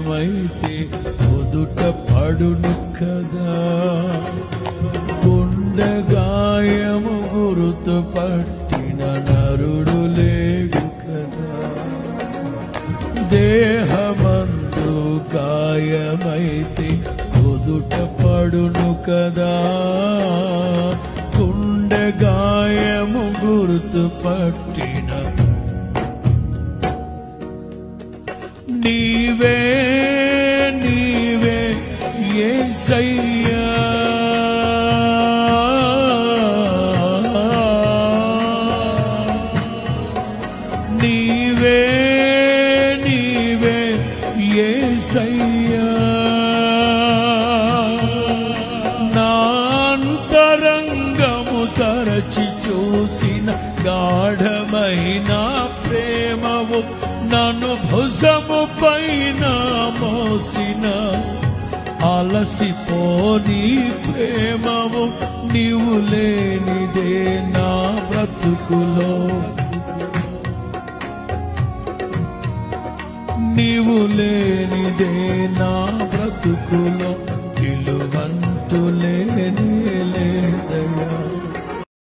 గాయమైతే మొదట పడును కదా, గుండె గాయము గుర్తు పట్టిన నరుడు లేడు కదా. దేహమందు గాయమైతే మొదట పడును కదా, గుండె గాయము గుర్తు పట్టిన నీవే నీవే యేసయ్యా. నీవే నీవే యేసయ్యా. నా అంతరంగము తరచి చూసిన గాఢమైన ప్రేమవు, నన్ను భుజము పైన మోసిన అలసిపోని ప్రేమవు, నీవు లేనిదే నా బ్రతుకులో, నీవు లేనిదే నా బ్రతుకులో.